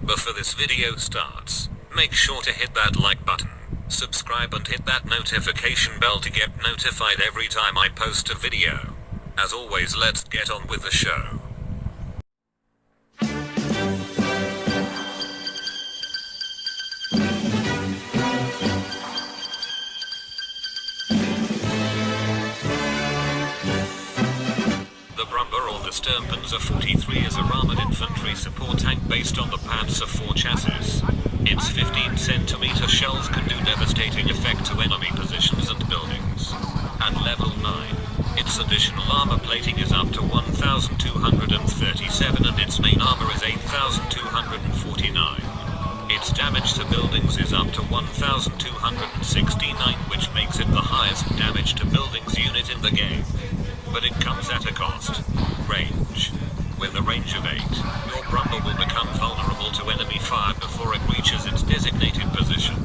Before this video starts, make sure to hit that like button, subscribe and hit that notification bell to get notified every time I post a video. As always, let's get on with the show. The Brummbar or the Sturmpanzer 43 is a armored infantry support tank based on the Panzer IV chassis. Its 15cm shells can do devastating effect to enemy positions and buildings. At level 9, its additional armor plating is up to 1,237 and its main armor is 8,249. Its damage to buildings is up to 1,269, which makes it the highest damage to buildings unit in the game. But it comes at a cost. Range. With a range of 8, your Brummbar will become vulnerable to enemy fire before it reaches its designated position.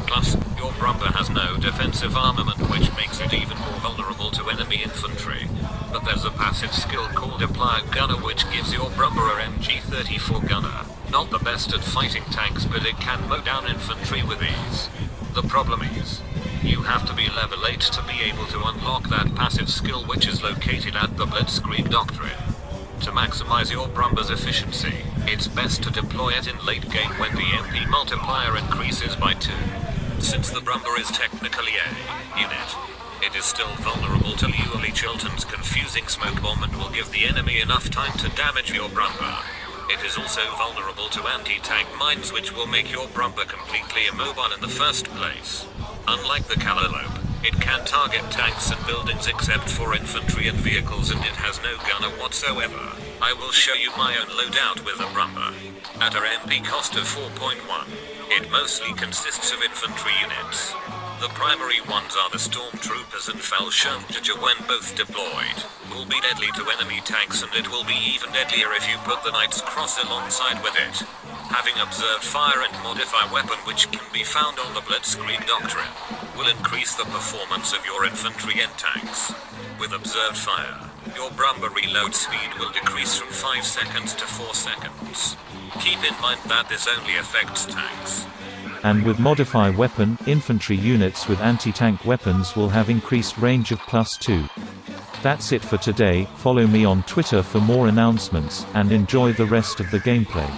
Plus, your Brummbar has no defensive armament, which makes it even more vulnerable to enemy infantry. But there's a passive skill called Applied Gunner, which gives your Brummbar a MG34 gunner. Not the best at fighting tanks, but it can mow down infantry with ease. The problem is, you have to be level 8 to be able to unlock that passive skill, which is located at the Blitzkrieg Doctrine. To maximize your Brummbar's efficiency, it's best to deploy it in late game when the MP multiplier increases by 2. Since the Brummbar is technically a unit, it is still vulnerable to Uli Chilton's confusing smoke bomb and will give the enemy enough time to damage your Brummbar. It is also vulnerable to anti-tank mines, which will make your Brummbar completely immobile in the first place. Unlike the Callalope, it can target tanks and buildings except for infantry and vehicles, and it has no gunner whatsoever. I will show you my own loadout with a Brummbar. At a MP cost of 4.1, it mostly consists of infantry units. The primary ones are the Stormtroopers and Fallschirmjäger when both deployed. Will be deadly to enemy tanks, and it will be even deadlier if you put the Knight's Cross alongside with it. Having observed fire and modify weapon, which can be found on the Blitzkrieg Doctrine, will increase the performance of your infantry and tanks. With observed fire, your Brummbar reload speed will decrease from 5 seconds to 4 seconds. Keep in mind that this only affects tanks. And with modify weapon, infantry units with anti-tank weapons will have increased range of +2. That's it for today. Follow me on Twitter for more announcements, and enjoy the rest of the gameplay.